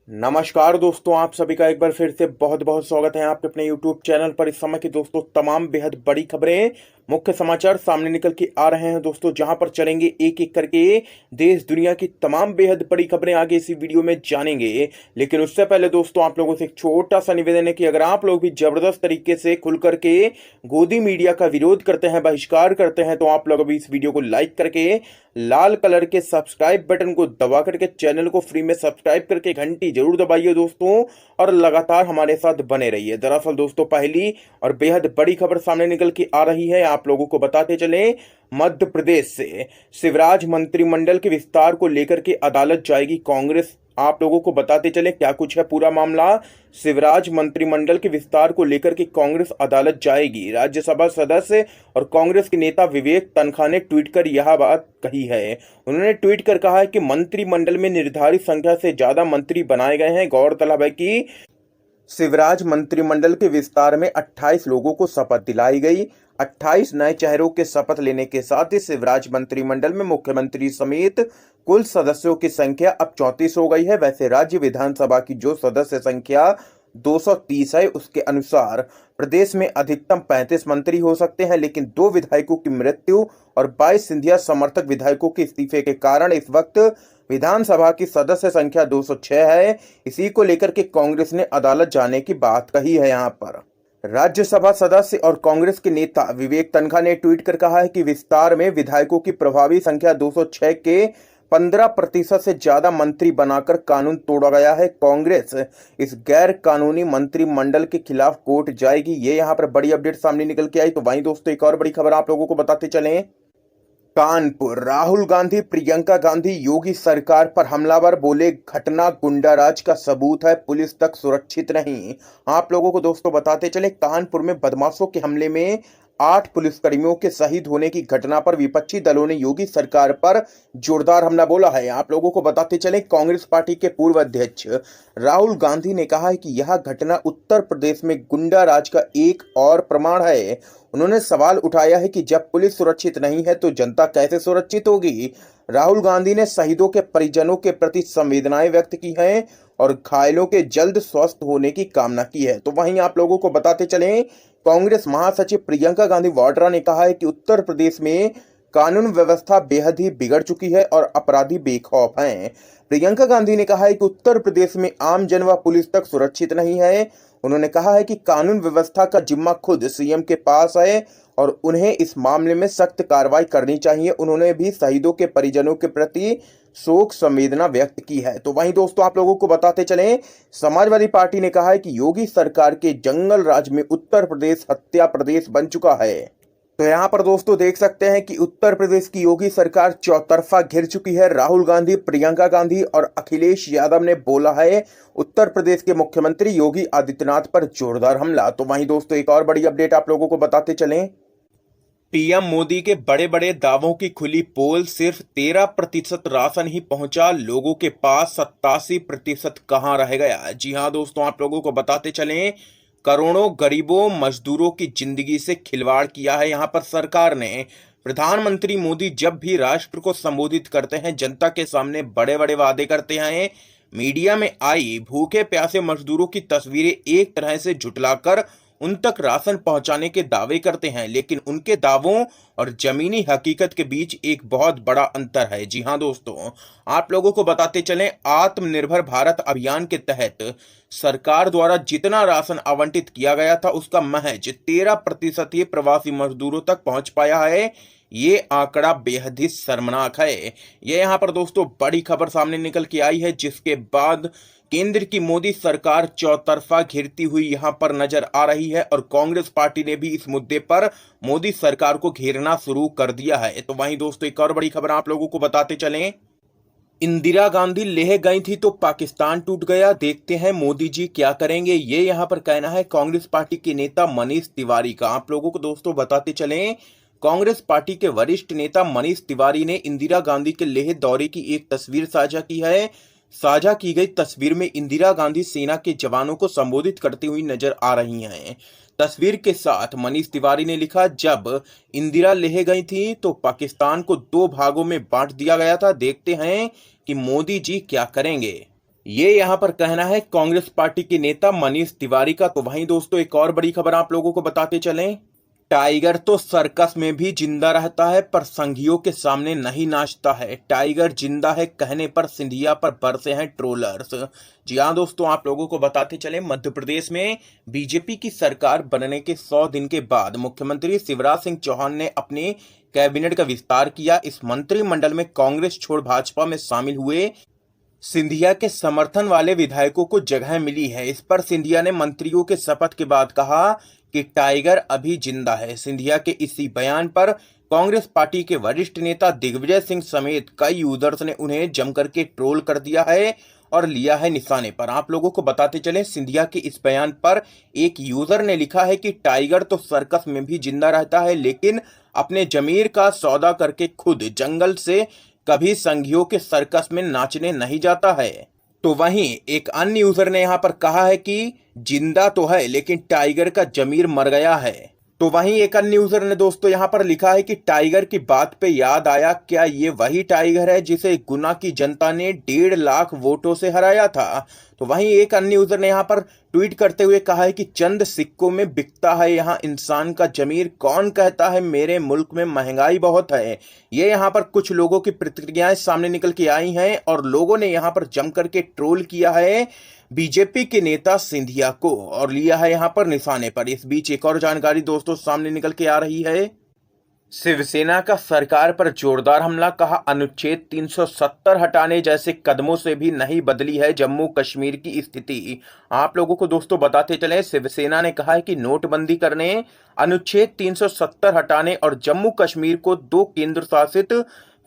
नमस्कार दोस्तों, आप सभी का एक बार फिर से बहुत बहुत स्वागत है आपके अपने YouTube चैनल पर। इस समय की दोस्तों तमाम बेहद बड़ी खबरें, मुख्य समाचार सामने निकल के आ रहे हैं दोस्तों, जहां पर चलेंगे एक एक करके देश दुनिया की तमाम बेहद बड़ी खबरें आगे इसी वीडियो में जानेंगे। लेकिन उससे पहले दोस्तों आप लोगों से एक छोटा सा निवेदन है कि अगर आप लोग भी जबरदस्त तरीके से खुल करके गोदी मीडिया का विरोध करते हैं, बहिष्कार करते हैं, तो आप लोग अभी इस वीडियो को लाइक करके लाल कलर के सब्सक्राइब बटन को दबा करके चैनल को फ्री में सब्सक्राइब करके घंटी जरूर दबाइए दोस्तों, और लगातार हमारे साथ बने रहिए। दरअसल दोस्तों पहली और बेहद बड़ी खबर सामने निकल के आ रही है, आप लोगों को बताते चले। मध्य प्रदेश से शिवराज मंत्रिमंडल के विस्तार को लेकर के अदालत जाएगी कांग्रेस। आप लोगों को बताते चले क्या कुछ है पूरा मामला। शिवराज मंत्रिमंडल के विस्तार को लेकर के कांग्रेस अदालत जाएगी। राज्यसभा सदस्य और कांग्रेस के नेता विवेक तनखा ने ट्वीट कर यह बात कही है। उन्होंने ट्वीट कर कहा है कि मंत्रिमंडल में निर्धारित संख्या से ज्यादा मंत्री बनाए गए हैं। गौरतलब है कि शिवराज मंत्रिमंडल के विस्तार में 28 लोगों को शपथ दिलाई गई। 28 नए चेहरों के शपथ लेने के साथ ही शिवराज मंत्रिमंडल में मुख्यमंत्री समेत कुल सदस्यों की संख्या अब 34 हो गई है। वैसे राज्य विधानसभा की जो सदस्य संख्या 230 है, उसके अनुसार प्रदेश में अधिकतम 35 मंत्री हो सकते हैं, लेकिन 2 विधायकों की मृत्यु और 22 सिंधिया समर्थक विधायकों के इस्तीफे के कारण इस वक्त विधानसभा की सदस्य संख्या 206 है। इसी को लेकर के कांग्रेस ने अदालत जाने की बात कही है। यहाँ पर राज्यसभा सदस्य और कांग्रेस के नेता विवेक तनखा ने ट्वीट कर कहा है कि विस्तार में विधायकों की प्रभावी संख्या 206 के 15% से ज्यादा मंत्री बनाकर कानून तोड़ा गया है। कांग्रेस इस गैर कानूनी मंत्रिमंडल के खिलाफ कोर्ट जाएगी। ये यहाँ पर बड़ी अपडेट सामने निकल के आई। तो वहीं दोस्तों एक और बड़ी खबर आप लोगों को बताते चले। कानपुर, राहुल गांधी प्रियंका गांधी योगी सरकार पर हमलावर, बोले घटना गुंडाराज का सबूत है, पुलिस तक सुरक्षित नहीं। आप लोगों को दोस्तों बताते चले, कानपुर में बदमाशों के हमले में 8 पुलिसकर्मियों के शहीद होने की घटना पर विपक्षी दलों ने योगी सरकार पर जोरदार हमला बोला है। आप लोगों को बताते चले, कांग्रेस पार्टी के पूर्व अध्यक्ष राहुल गांधी ने कहा है कि यह घटना उत्तर प्रदेश में गुंडा राज का एक और प्रमाण है। उन्होंने सवाल उठाया है कि जब पुलिस सुरक्षित नहीं है तो जनता कैसे सुरक्षित होगी। राहुल गांधी ने शहीदों के परिजनों के प्रति संवेदनाएं व्यक्त की हैं और घायलों के जल्द स्वस्थ होने की कामना की है। तो वहीं आप लोगों को बताते चलें, कांग्रेस महासचिव प्रियंका गांधी वाड्रा ने कहा है कि उत्तर प्रदेश में कानून व्यवस्था बेहद ही बिगड़ चुकी है और अपराधी बेखौफ हैं। प्रियंका गांधी ने कहा है कि उत्तर प्रदेश में आम जन व पुलिस तक सुरक्षित नहीं है। उन्होंने कहा है कि कानून व्यवस्था का जिम्मा खुद सीएम के पास है और उन्हें इस मामले में सख्त कार्रवाई करनी चाहिए। उन्होंने भी शहीदों के परिजनों के प्रति शोक संवेदना व्यक्त की है। तो वहीं दोस्तों आप लोगों को बताते चलें, समाजवादी पार्टी ने कहा है कि योगी सरकार के जंगल राज में उत्तर प्रदेश हत्या प्रदेश बन चुका है। तो यहाँ पर दोस्तों देख सकते हैं कि उत्तर प्रदेश की योगी सरकार चौतरफा घिर चुकी है। राहुल गांधी, प्रियंका गांधी और अखिलेश यादव ने बोला है उत्तर प्रदेश के मुख्यमंत्री योगी आदित्यनाथ पर जोरदार हमला। तो वहीं दोस्तों एक और बड़ी अपडेट आप लोगों को बताते चलें। पीएम मोदी के बड़े बड़े दावों की खुली पोल, सिर्फ 13% राशन ही पहुंचा, लोगों के पास 87% कहां रह गया। जी हां दोस्तों, आप लोगों को बताते चलें, करोड़ों गरीबों मजदूरों की जिंदगी से खिलवाड़ किया है यहां पर सरकार ने। प्रधानमंत्री मोदी जब भी राष्ट्र को संबोधित करते हैं, जनता के सामने बड़े बड़े वादे करते हैं। मीडिया में आई भूखे प्यासे मजदूरों की तस्वीरें एक तरह से झुटलाकर उन तक राशन पहुंचाने के दावे करते हैं, लेकिन उनके दावों और जमीनी हकीकत के बीच एक बहुत बड़ा अंतर है। जी हां दोस्तों, आप लोगों को बताते चलें, आत्मनिर्भर भारत अभियान के तहत सरकार द्वारा जितना राशन आवंटित किया गया था उसका महज 13% ही प्रवासी मजदूरों तक पहुंच पाया है। ये आंकड़ा बेहद ही शर्मनाक है। ये यहाँ पर दोस्तों बड़ी खबर सामने निकल के आई है, जिसके बाद केंद्र की मोदी सरकार चौतरफा घिरती हुई यहां पर नजर आ रही है और कांग्रेस पार्टी ने भी इस मुद्दे पर मोदी सरकार को घेरना शुरू कर दिया है। तो वहीं दोस्तों एक और बड़ी खबर आप लोगों को बताते चलें, इंदिरा गांधी लेह गई थी तो पाकिस्तान टूट गया, देखते हैं मोदी जी क्या करेंगे। ये यहाँ पर कहना है कांग्रेस पार्टी के नेता मनीष तिवारी का। आप लोगों को दोस्तों बताते चलें, कांग्रेस पार्टी के वरिष्ठ नेता मनीष तिवारी ने इंदिरा गांधी के लेह दौरे की एक तस्वीर साझा की है। साझा की गई तस्वीर में इंदिरा गांधी सेना के जवानों को संबोधित करती हुई नजर आ रही हैं। तस्वीर के साथ मनीष तिवारी ने लिखा, जब इंदिरा लेह गई थी तो पाकिस्तान को 2 भागों में बांट दिया गया था, देखते हैं कि मोदी जी क्या करेंगे। ये यहाँ पर कहना है कांग्रेस पार्टी के नेता मनीष तिवारी का। तो वहीं दोस्तों एक और बड़ी खबर आप लोगों को बताते चलें, टाइगर तो सर्कस में भी जिंदा रहता है पर संघियों के सामने नहीं नाचता है। टाइगर जिंदा है कहने पर सिंधिया पर बरसे हैं ट्रोलर्स। जी हाँ दोस्तों, आप लोगों को बताते चले मध्य प्रदेश में बीजेपी की सरकार बनने के 100 दिन के बाद मुख्यमंत्री शिवराज सिंह चौहान ने अपने कैबिनेट का विस्तार किया। इस मंत्रिमंडल में कांग्रेस छोड़ भाजपा में शामिल हुए सिंधिया के समर्थन वाले विधायकों को जगह मिली है। इस पर सिंधिया ने मंत्रियों के शपथ के बाद कहा कि टाइगर अभी जिंदा है। सिंधिया के इसी बयान पर कांग्रेस पार्टी के वरिष्ठ नेता दिग्विजय सिंह समेत कई यूजर्स ने उन्हें जमकर के ट्रोल कर दिया है और लिया है निशाने पर। आप लोगों को बताते चले सिंधिया के इस बयान पर एक यूजर ने लिखा है कि टाइगर तो सर्कस में भी जिंदा रहता है लेकिन अपने जमीर का सौदा करके खुद जंगल से कभी संघियों के सर्कस में नाचने नहीं जाता है। तो वहीं एक अन्य यूजर ने यहां पर कहा है कि जिंदा तो है लेकिन टाइगर का जमीर मर गया है। तो वहीं एक अन्य यूजर ने दोस्तों यहां पर लिखा है कि टाइगर की बात पे याद आया, क्या ये वही टाइगर है जिसे गुना की जनता ने 1.5 लाख वोटों से हराया था। तो वहीं एक अन्य यूजर ने यहां पर ट्वीट करते हुए कहा है कि चंद सिक्कों में बिकता है यहाँ इंसान का जमीर, कौन कहता है मेरे मुल्क में महंगाई बहुत है। ये यहाँ पर कुछ लोगों की प्रतिक्रियाएं सामने निकल के आई हैं और लोगों ने यहाँ पर जम करके ट्रोल किया है बीजेपी के नेता सिंधिया को और लिया है यहाँ पर निशाने पर। इस बीच एक और जानकारी दोस्तों सामने निकल के आ रही है, शिवसेना का सरकार पर जोरदार हमला, कहा अनुच्छेद 370 हटाने जैसे कदमों से भी नहीं बदली है जम्मू कश्मीर की स्थिति। आप लोगों को दोस्तों बताते चले शिवसेना ने कहा है कि नोटबंदी करने, अनुच्छेद 370 हटाने और जम्मू कश्मीर को 2 केंद्र शासित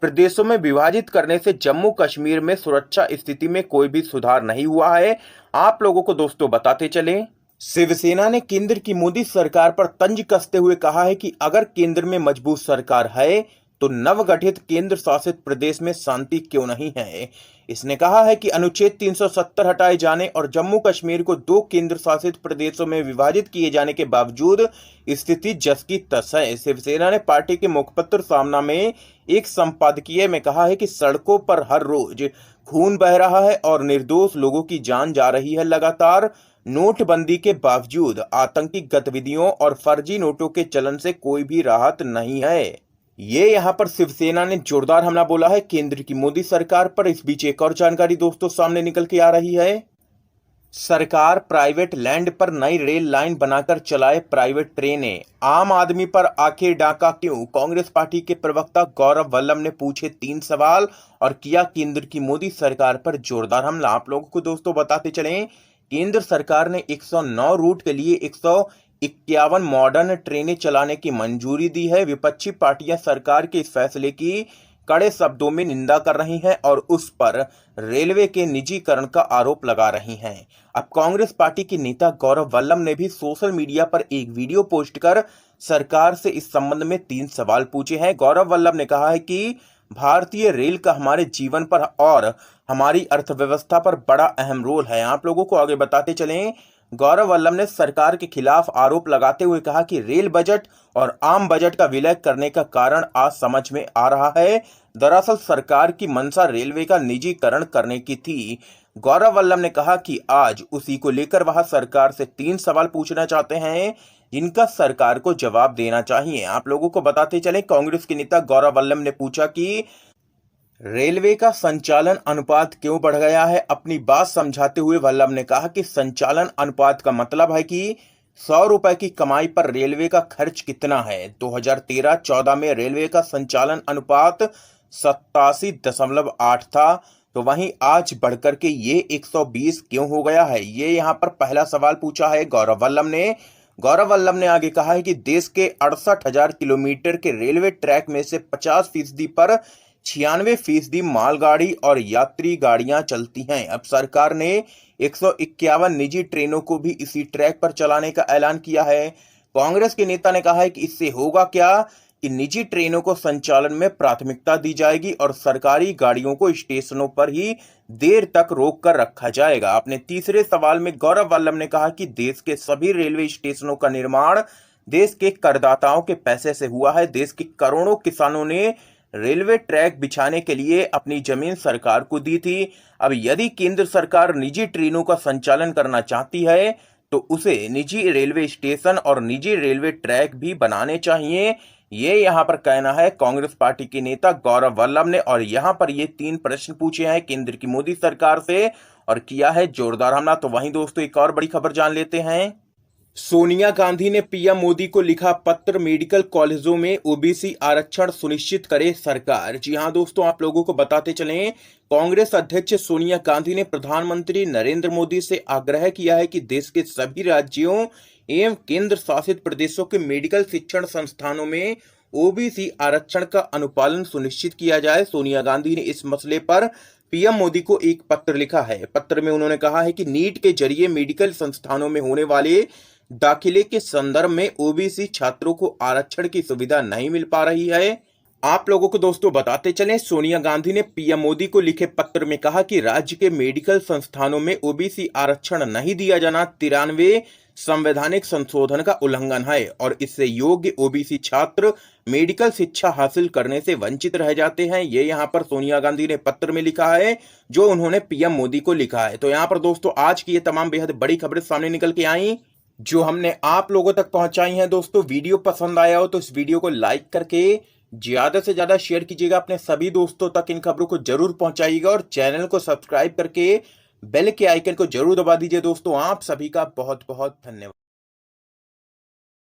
प्रदेशों में विभाजित करने से जम्मू कश्मीर में सुरक्षा स्थिति में कोई भी सुधार नहीं हुआ है। आप लोगों को दोस्तों बताते चले शिवसेना ने केंद्र की मोदी सरकार पर तंज कसते हुए कहा है कि अगर केंद्र में मजबूत सरकार है तो नवगठित केंद्र शासित प्रदेश में शांति क्यों नहीं है। इसने कहा है कि अनुच्छेद 370 हटाए जाने और जम्मू कश्मीर को 2 केंद्र शासित प्रदेशों में विभाजित किए जाने के बावजूद स्थिति जस की तस है। शिवसेना ने पार्टी के मुखपत्र सामना में एक संपादकीय में कहा है कि सड़कों पर हर रोज खून बह रहा है और निर्दोष लोगों की जान जा रही है। लगातार नोटबंदी के बावजूद आतंकी गतिविधियों और फर्जी नोटों के चलन से कोई भी राहत नहीं है। ये यहाँ पर शिवसेना ने जोरदार हमला बोला है केंद्र की मोदी सरकार पर। इस बीच एक और जानकारी दोस्तों सामने निकल के आ रही है, सरकार प्राइवेट लैंड पर नई रेल लाइन बनाकर चलाए प्राइवेट ट्रेनें, आम आदमी पर आखिर डाका क्यों। कांग्रेस पार्टी के प्रवक्ता गौरव वल्लभ ने पूछे 3 सवाल और किया केंद्र की मोदी सरकार पर जोरदार हमला। आप लोगों को दोस्तों बताते चलें केंद्र सरकार ने 109 रूट के लिए 151 मॉडर्न ट्रेनें चलाने की मंजूरी दी है। विपक्षी पार्टियां सरकार के इस फैसले की कड़े शब्दों में निंदा कर रही हैं और उस पर रेलवे के निजीकरण का आरोप लगा रही हैं। अब कांग्रेस पार्टी के नेता गौरव वल्लभ ने भी सोशल मीडिया पर एक वीडियो पोस्ट कर सरकार से इस संबंध में 3 सवाल पूछे हैं। गौरव वल्लभ ने कहा है कि भारतीय रेल का हमारे जीवन पर और हमारी अर्थव्यवस्था पर बड़ा अहम रोल है। आप लोगों को आगे बताते चलें, गौरव वल्लभ ने सरकार के खिलाफ आरोप लगाते हुए कहा कि रेल बजट और आम बजट का विलय करने का कारण आज समझ में आ रहा है। दरअसल सरकार की मंशा रेलवे का निजीकरण करने की थी। गौरव वल्लभ ने कहा कि आज उसी को लेकर वह सरकार से 3 सवाल पूछना चाहते हैं जिनका सरकार को जवाब देना चाहिए। आप लोगों को बताते चले कांग्रेस के नेता गौरव वल्लभ ने पूछा कि रेलवे का संचालन अनुपात क्यों बढ़ गया है। अपनी बात समझाते हुए वल्लभ ने कहा कि संचालन अनुपात का मतलब है कि 100 रुपए की कमाई पर रेलवे का खर्च कितना है। 2013-14 में रेलवे का संचालन अनुपात 87.8 था, तो वहीं आज बढ़कर के ये 120 क्यों हो गया है। ये यहाँ पर पहला सवाल पूछा है गौरव वल्लभ ने। गौरव वल्लभ ने आगे कहा है कि देश के 68,000 किलोमीटर के रेलवे ट्रैक में से 50% पर 96% मालगाड़ी और यात्री गाड़ियां चलती हैं। अब सरकार ने 151 निजी ट्रेनों को भी इसी ट्रैक पर चलाने का ऐलान किया है। कांग्रेस के नेता ने कहा है कि इससे होगा क्या कि निजी ट्रेनों को संचालन में प्राथमिकता दी जाएगी और सरकारी गाड़ियों को स्टेशनों पर ही देर तक रोक कर रखा जाएगा। अपने तीसरे सवाल में गौरव वल्लभ ने कहा कि देश के सभी रेलवे स्टेशनों का निर्माण देश के करदाताओं के पैसे से हुआ है। देश के करोड़ों किसानों ने रेलवे ट्रैक बिछाने के लिए अपनी जमीन सरकार को दी थी। अब यदि केंद्र सरकार निजी ट्रेनों का संचालन करना चाहती है तो उसे निजी रेलवे स्टेशन और निजी रेलवे ट्रैक भी बनाने चाहिए। ये यहाँ पर कहना है कांग्रेस पार्टी के नेता गौरव वल्लभ ने, और यहाँ पर ये 3 प्रश्न पूछे हैं केंद्र की मोदी सरकार से और किया है जोरदार हमला। तो वहीं दोस्तों एक और बड़ी खबर जान लेते हैं। सोनिया गांधी ने पीएम मोदी को लिखा पत्र, मेडिकल कॉलेजों में ओबीसी आरक्षण सुनिश्चित करे सरकार। जी हां दोस्तों, आप लोगों को बताते चलें, कांग्रेस अध्यक्ष सोनिया गांधी ने प्रधानमंत्री नरेंद्र मोदी से आग्रह किया है कि देश के सभी राज्यों एवं केंद्र शासित प्रदेशों के मेडिकल शिक्षण संस्थानों में ओबीसी आरक्षण का अनुपालन सुनिश्चित किया जाए। सोनिया गांधी ने इस मसले पर पीएम मोदी को एक पत्र लिखा है। पत्र में उन्होंने कहा है कि नीट के जरिए मेडिकल संस्थानों में होने वाले दाखिले के संदर्भ में ओबीसी छात्रों को आरक्षण की सुविधा नहीं मिल पा रही है। आप लोगों को दोस्तों बताते चलें, सोनिया गांधी ने पीएम मोदी को लिखे पत्र में कहा कि राज्य के मेडिकल संस्थानों में ओबीसी आरक्षण नहीं दिया जाना 93वें संवैधानिक संशोधन का उल्लंघन है और इससे योग्य ओबीसी छात्र मेडिकल शिक्षा हासिल करने से वंचित रह जाते हैं। ये यहाँ पर सोनिया गांधी ने पत्र में लिखा है जो उन्होंने पीएम मोदी को लिखा है। तो यहाँ पर दोस्तों आज की ये तमाम बेहद बड़ी खबरें सामने निकल के आई जो हमने आप लोगों तक पहुंचाई हैं। दोस्तों वीडियो पसंद आया हो तो इस वीडियो को लाइक करके ज्यादा से ज्यादा शेयर कीजिएगा, अपने सभी दोस्तों तक इन खबरों को जरूर पहुंचाइएगा और चैनल को सब्सक्राइब करके बेल के आइकन को जरूर दबा दीजिए। दोस्तों आप सभी का बहुत बहुत धन्यवाद।